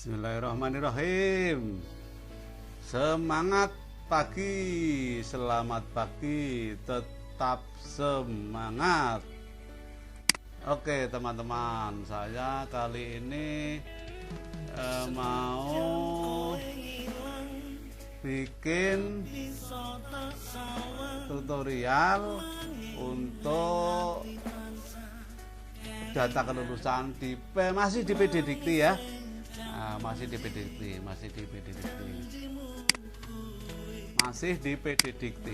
Bismillahirrahmanirrahim. Semangat pagi, selamat pagi, tetap semangat. Oke teman-teman, saya kali ini mau bikin tutorial untuk data kelulusan masih di PD Dikti ya. Masih di PD Dikti.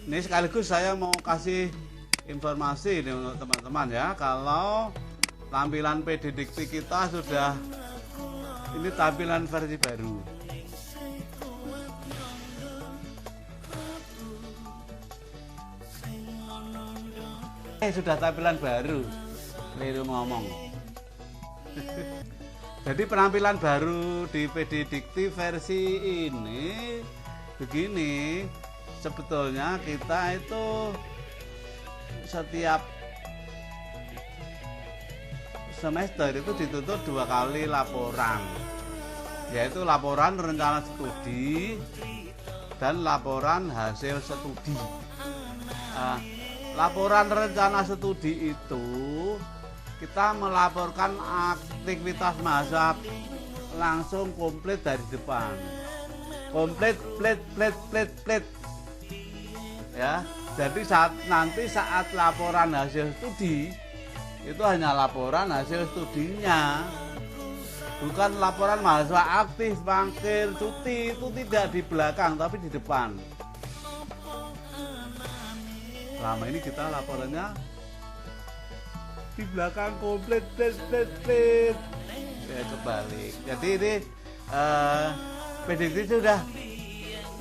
Ini sekaligus saya mau kasih informasi ini untuk teman-teman ya, kalau tampilan PD Dikti kita sudah, ini tampilan versi baru. Sudah tampilan baru, keliru ngomong. Jadi penampilan baru di PD Dikti versi ini begini. Sebetulnya kita itu setiap semester itu dituntut 2 kali laporan, yaitu laporan rencana studi dan laporan hasil studi. Laporan rencana studi itu kita melaporkan aktivitas mahasiswa langsung komplit dari depan, komplit plit ya. Jadi saat laporan hasil studi itu hanya laporan hasil studinya, bukan laporan mahasiswa aktif, mangkir, cuti, itu tidak di belakang tapi di depan. Selama ini kita laporannya di belakang komplit plit ya, kebalik. Jadi ini PD Dikti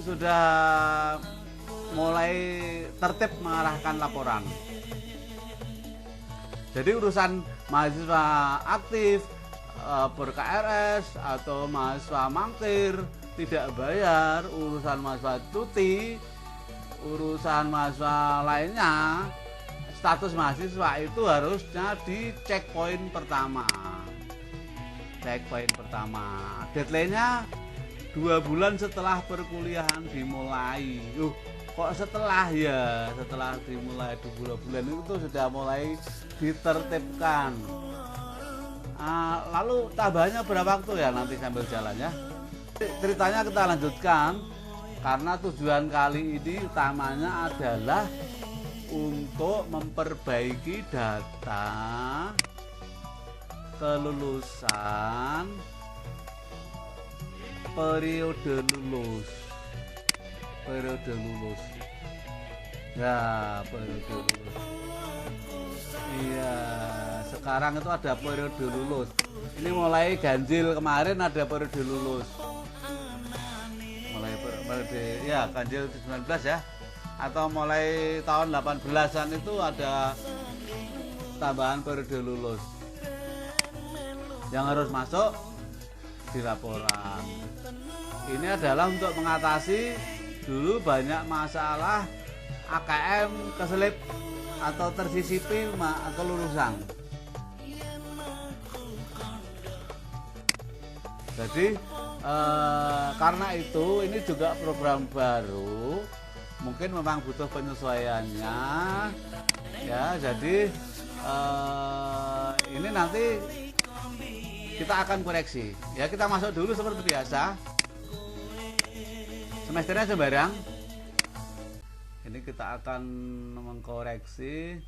sudah mulai tertib mengarahkan laporan. Jadi urusan mahasiswa aktif, ber-KRS atau mahasiswa mangkir tidak bayar, urusan mahasiswa cuti, urusan mahasiswa lainnya, status mahasiswa itu harusnya di checkpoint pertama. Checkpoint pertama, deadline-nya 2 bulan setelah perkuliahan dimulai. Kok setelah ya? Setelah dimulai 2 bulan itu sudah mulai ditertibkan. Lalu tambahnya berapa waktu ya, nanti sambil jalan ya. Ceritanya kita lanjutkan, karena tujuan kali ini utamanya adalah untuk memperbaiki data kelulusan periode lulus ya, periode lulus. Iya, sekarang itu ada periode lulus. Ini mulai ganjil kemarin ada periode lulus, mulai periode ya ganjil 19 ya, atau mulai tahun 18-an itu ada tambahan periode lulus yang harus masuk di laporan. Ini adalah untuk mengatasi dulu banyak masalah AKM keselip atau tersisipi kelulusan. Jadi karena itu ini juga program baru, mungkin memang butuh penyesuaiannya ya. Jadi ini nanti kita akan koreksi ya. Kita masuk dulu seperti biasa, semesternya sembarang. Ini kita akan mengkoreksi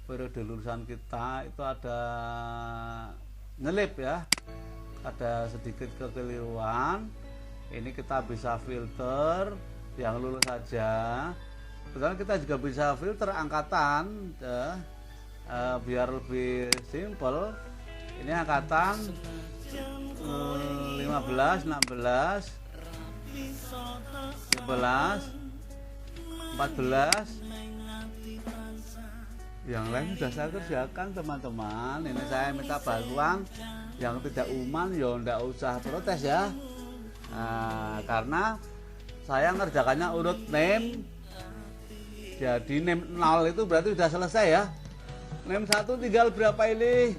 periode lulusan kita, itu ada nyelip ya, ada sedikit kekeliruan. Ini kita bisa filter yang lulus saja. Kemudian kita juga bisa filter angkatan ya, biar lebih simple. Ini angkatan 15, 16, 11, 14. Yang lain sudah saya kerjakan teman-teman. Ini saya minta bantuan yang tidak uman ya ndak usah protes ya. Karena saya ngerjakannya urut name. Jadi name 0 itu berarti sudah selesai ya. Name 1 tinggal berapa ini?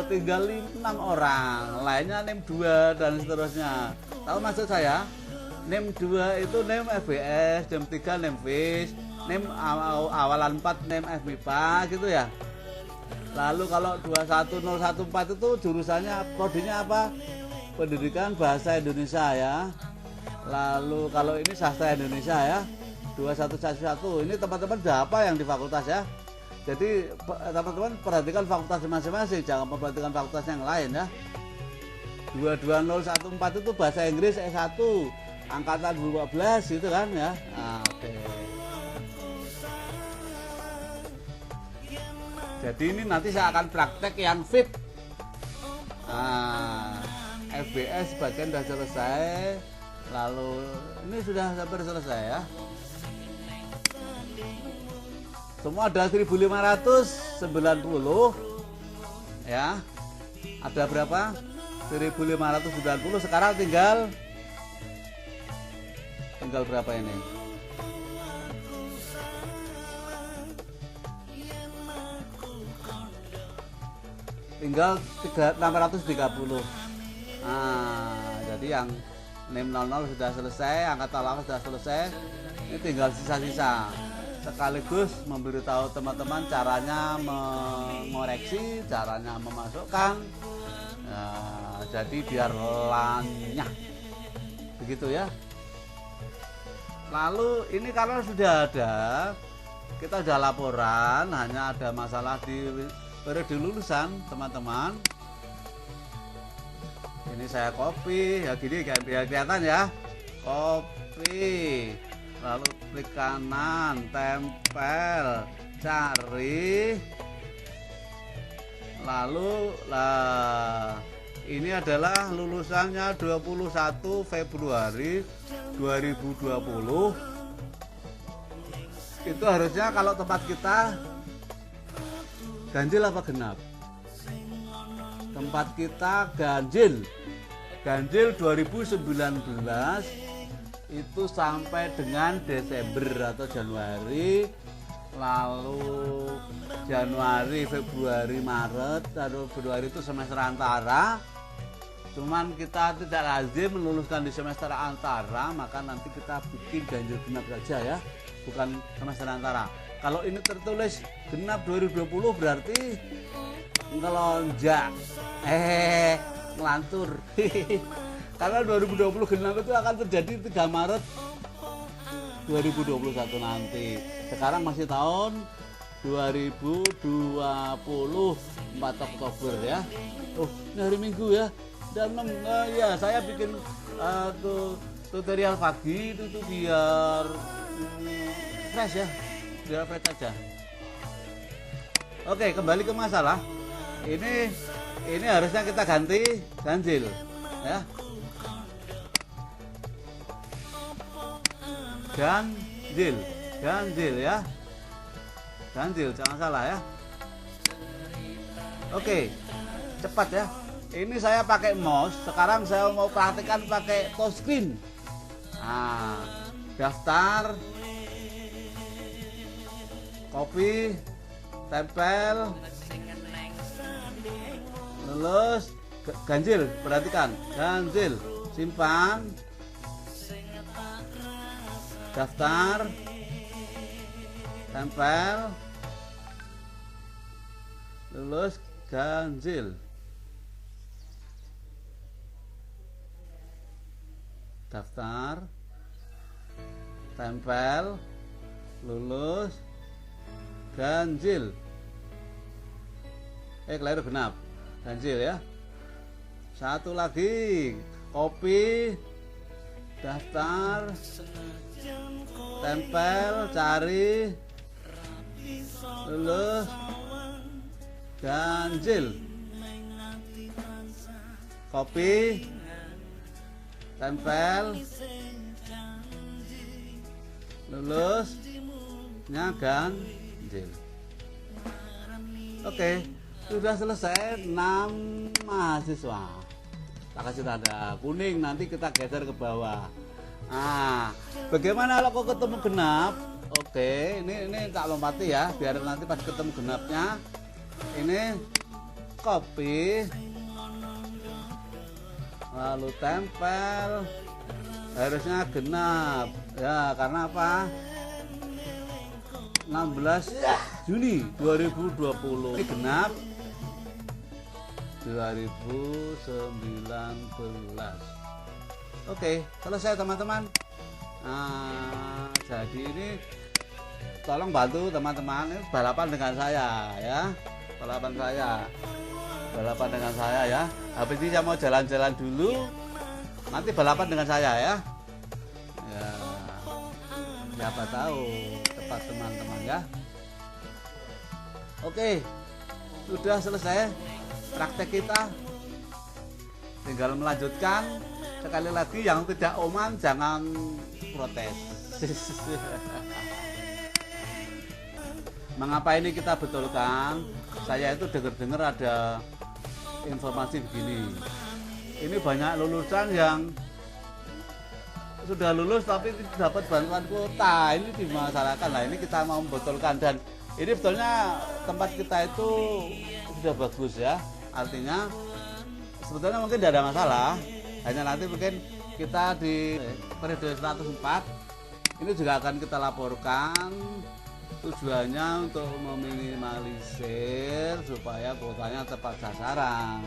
tinggal 6 orang, lainnya NIM 2 dan seterusnya. Tahu maksud saya? NIM 2 itu NIM FBS, NIM 3 NIM FIS, NIM awalan 4 NIM FMIPA gitu ya. Lalu kalau 21014 itu jurusannya prodinya apa? Pendidikan Bahasa Indonesia ya. Lalu kalau ini sastra Indonesia ya. 2111 ini teman-teman udah apa yang di fakultas ya. Jadi teman-teman perhatikan fakultas masing-masing, jangan memperhatikan fakultas yang lain ya. 22014 itu bahasa Inggris S1 angkatan 2012 gitu kan ya. Nah, oke. Jadi ini nanti saya akan praktek yang fit. Nah, FBS bagian sudah selesai. Lalu ini sudah hampir selesai ya. Semua ada 1590 ya. Ada berapa? 1590. Sekarang tinggal berapa ini? Tinggal 630. Nah, jadi yang NIM 00 sudah selesai, angkatan lama sudah selesai. Ini tinggal sisa-sisa. Sekaligus memberitahu teman-teman caranya mengoreksi, caranya memasukkan. Nah, jadi biar lanyah. Begitu ya. Lalu ini kalau sudah ada, kita sudah laporan, hanya ada masalah di periode lulusan teman-teman. Ini saya copy ya, gini biar kelihatan ya. Copy, lalu klik kanan, tempel, cari, lalu ini adalah lulusannya 21 Februari 2020. Itu harusnya kalau tempat kita ganjil apa genap? Tempat kita ganjil. Ganjil 2019 itu sampai dengan Desember atau Januari. Lalu Januari, Februari, Maret, lalu Februari itu semester antara. Cuman kita tidak lazim meluluskan di semester antara, maka nanti kita bikin ganjil genap saja ya, bukan semester antara. Kalau ini tertulis genap 2020 berarti ngelonjak, ngelantur. Karena 2020 genap itu akan terjadi 3 Maret 2021 nanti. Sekarang masih tahun 2020, 4 Oktober ya. Oh, ini hari Minggu ya. Dan ya saya bikin tutorial pagi itu tuh biar fresh ya, biar fresh aja. Oke, kembali ke masalah. Ini harusnya kita ganti ganjil ya. Ganjil ya. Ganjil, jangan salah ya. Oke, cepat ya. Ini saya pakai mouse. Sekarang saya mau praktekkan pakai touchscreen. Nah, daftar, copy, tempel, lulus, ganjil. Perhatikan, ganjil, simpan, daftar, tempel, lulus, ganjil. Daftar, tempel, lulus, ganjil. Keliru genap, ganjil ya. Satu lagi, copy, daftar, tempel, cari, lulus, ganjil. Copy, tempel, lulusnya ganjil. Oke, sudah selesai 6 mahasiswa. Tak kasih tanda kuning, nanti kita geser ke bawah. Nah, bagaimana kalau kok ketemu genap? Oke, ini tak lompati ya, biar nanti pas ketemu genapnya ini copy, lalu tempel, harusnya genap ya, karena apa? 16 Juni 2020 ini genap 2019. Oke, selesai teman-teman. Nah, jadi ini tolong bantu teman-teman balapan dengan saya ya, balapan dengan saya ya. Habis ini saya mau jalan-jalan dulu, nanti balapan dengan saya ya. Ya, siapa tahu tepat teman-teman ya. Oke, sudah selesai praktek kita, tinggal melanjutkan. Sekali lagi yang tidak oman jangan protes. Mengapa ini kita betulkan? Saya itu dengar ada informasi begini. Ini banyak lulusan yang sudah lulus tapi tidak dapat bantuan kuota. Ini di masyarakat. Nah, ini kita mau membetulkan, dan ini sebetulnya tempat kita itu sudah bagus ya. Artinya sebetulnya mungkin tidak ada masalah. Hanya nanti mungkin kita di periode 104 ini juga akan kita laporkan, tujuannya untuk meminimalisir supaya kuotanya tepat sasaran.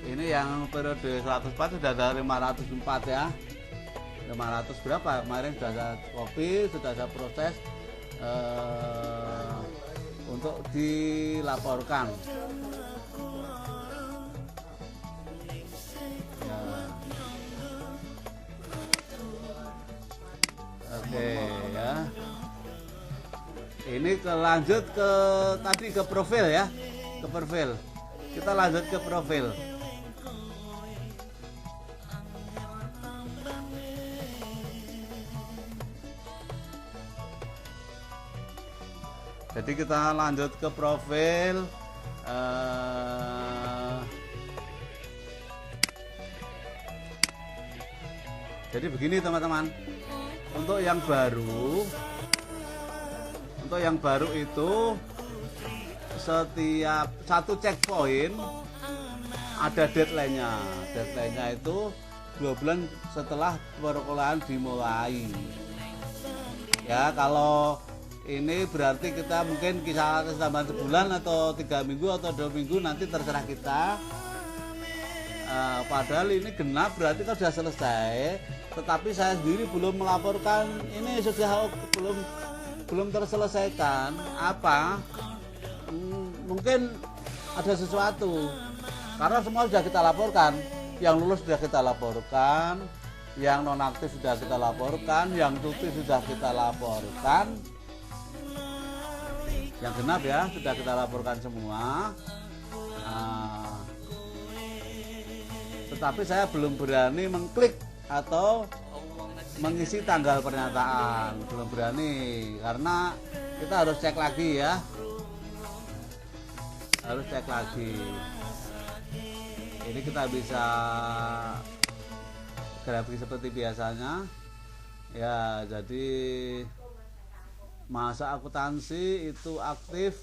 Ini yang periode 104 sudah ada 504 ya, 500 berapa kemarin sudah saya copy, sudah saya proses untuk dilaporkan. Oke ya. Ini lanjut ke tadi ke profil ya. Ke profil. Kita lanjut ke profil. Jadi kita lanjut ke profil. Jadi begini teman-teman. Untuk yang baru itu setiap satu checkpoint ada deadline-nya. Deadline-nya itu 2 bulan setelah perkuliahan dimulai. Ya, kalau ini berarti kita mungkin kisah tambahan sebulan atau 3 minggu atau 2 minggu, nanti terserah kita. Padahal ini genap berarti kan sudah selesai. Tetapi saya sendiri belum melaporkan, ini sudah belum terselesaikan. Apa? Mungkin ada sesuatu. Karena semua sudah kita laporkan. Yang lulus sudah kita laporkan, yang nonaktif sudah kita laporkan, yang cuti sudah kita laporkan. Yang genap ya sudah kita laporkan semua. Tetapi saya belum berani mengklik atau mengisi tanggal pernyataan, belum berani, karena kita harus cek lagi ya, harus cek lagi. Ini kita bisa grafik seperti biasanya ya. Jadi masa akuntansi itu aktif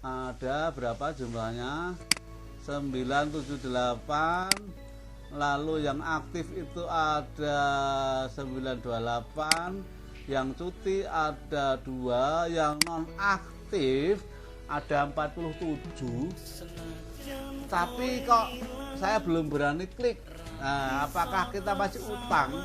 ada berapa jumlahnya? 978. Lalu yang aktif itu ada 928, yang cuti ada 2, yang non aktif ada 47. Tapi kok saya belum berani klik. Nah, apakah kita masih utang?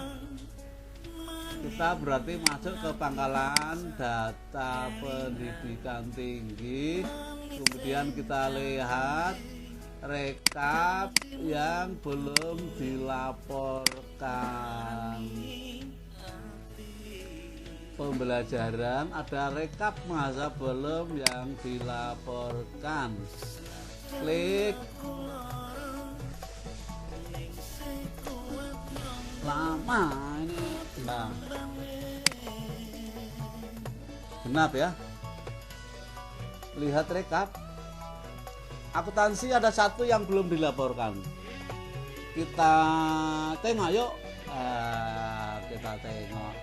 Kita berarti masuk ke pangkalan data pendidikan tinggi, kemudian kita lihat rekap yang belum dilaporkan. Pembelajaran ada rekap masa belum yang dilaporkan. Klik. Lama ini. Nah. Genap ya. Lihat rekap. Akuntansi ada 1 yang belum dilaporkan. Kita tengok yuk. Kita tengok.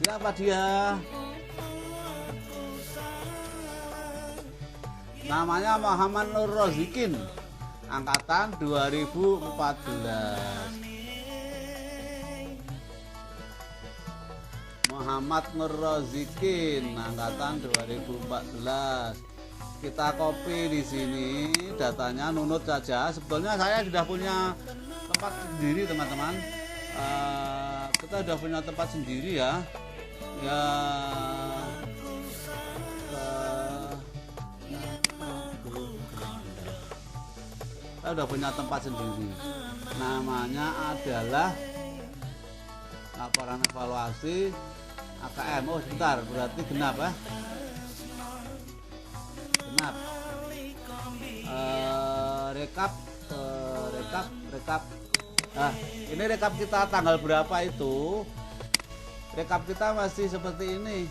Siapa dia? Namanya Muhammad Nur Rozikin, angkatan 2014. Muhammad Nur Rozikin, angkatan 2014. Kita copy di sini datanya, nunut saja. Sebetulnya saya sudah punya tempat sendiri, teman-teman. Kita sudah punya tempat sendiri ya. Kita sudah punya tempat sendiri. Namanya adalah laporan evaluasi AKM. Oh sebentar, berarti genap ya. Genap. Rekap. Nah, ini rekap kita tanggal berapa itu? Rekap kita masih seperti ini.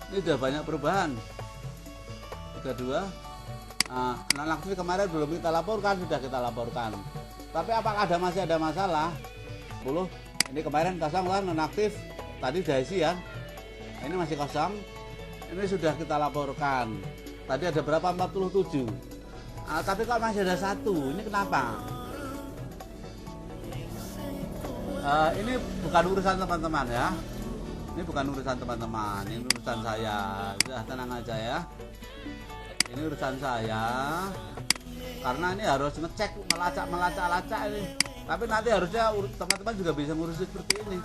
Ini udah banyak perubahan. 32. Non-aktif kemarin belum kita laporkan, sudah kita laporkan. Tapi apakah masih ada masalah? 10. Ini kemarin kosong kan, non-aktif. Tadi udah isi ya. Ini masih kosong. Ini sudah kita laporkan. Tadi ada berapa? 47. Tapi kok masih ada 1? Ini kenapa? Ini bukan urusan teman-teman ya. Ini bukan urusan teman-teman. Ini urusan saya. Sudah tenang aja ya. Ini urusan saya. Karena ini harus ngecek, melacak ini. Tapi nanti harusnya teman-teman juga bisa ngurus seperti ini.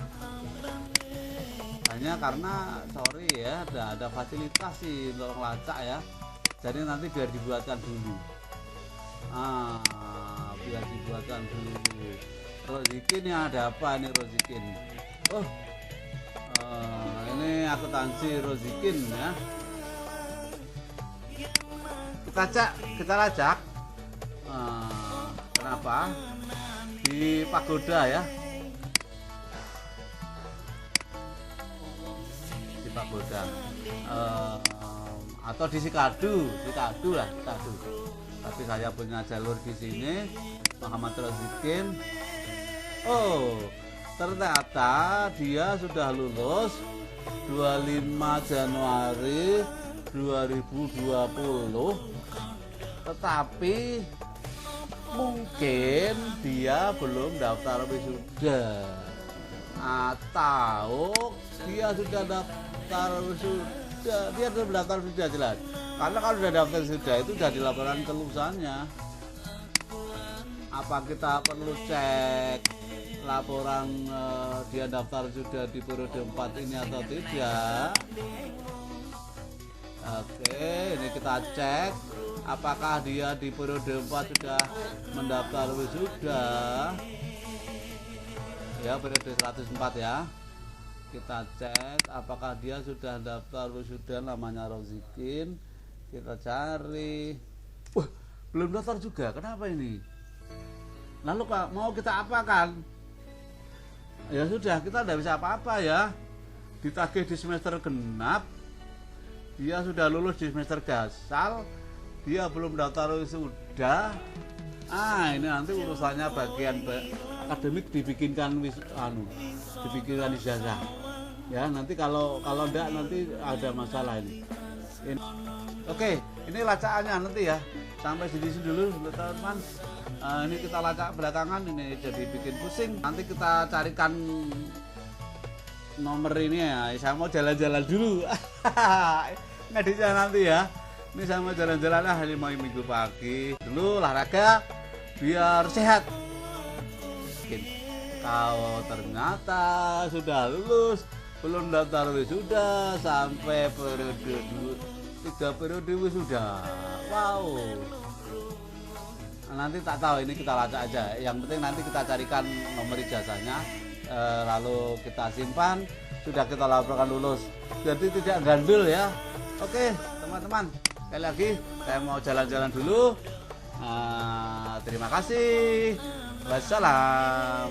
Hanya karena sorry ya, ada fasilitas sih untuk ngelacak ya. Jadi nanti biar dibuatkan dulu. Biar dibuatkan dulu. Rozikin ya, ada apa ini Rozikin? Ini akuntansi Rozikin ya. Kita lacak. Kenapa? Di Pagoda ya. Di Pagoda. Atau di Sikadu lah, Sikadu. Tapi saya punya jalur di sini, Muhammad Rozikin. Oh, ternyata dia sudah lulus 25 Januari 2020. Tetapi mungkin dia belum daftar wisuda, atau dia sudah daftar wisuda. Dia belum daftar wisuda jelas. Karena kalau sudah daftar wisuda itu sudah dilaporkan kelulusannya. Apa kita perlu cek laporan dia daftar sudah di periode 4 ini atau tidak? Oke, ini kita cek apakah dia di periode 4 sudah mendaftar wisuda. Ya, periode 104 ya. Kita cek apakah dia sudah daftar wisuda, namanya Rozikin. Kita cari. Wah, belum daftar juga. Kenapa ini? Lalu Pak, mau kita apakan? Ya sudah, kita tidak bisa apa-apa ya. Ditagih di semester genap. Dia sudah lulus di semester gasal. Dia belum daftar wisuda. Ini nanti urusannya bagian akademik dibikinkan dibikinkan ijazah. Ya, nanti kalau enggak nanti ada masalah ini. Oke, ini lacakannya nanti ya. Sampai sini dulu teman-teman. Ini kita lacak belakangan, ini jadi bikin pusing. Nanti kita carikan nomor ini ya. Saya mau jalan-jalan dulu. Ngeditnya nanti ya. Ini saya mau jalan-jalan ini mau minggu pagi dulu, olahraga biar sehat. Kalau ternyata sudah lulus, belum daftar wisuda sampai periode 3 periode wisuda. Wow. Nanti tak tahu, ini kita lacak aja. Yang penting nanti kita carikan nomor ijazahnya, lalu kita simpan. Sudah kita laporkan lulus, jadi tidak gandul ya. Oke teman-teman, sekali lagi saya mau jalan-jalan dulu. Terima kasih. Wassalam.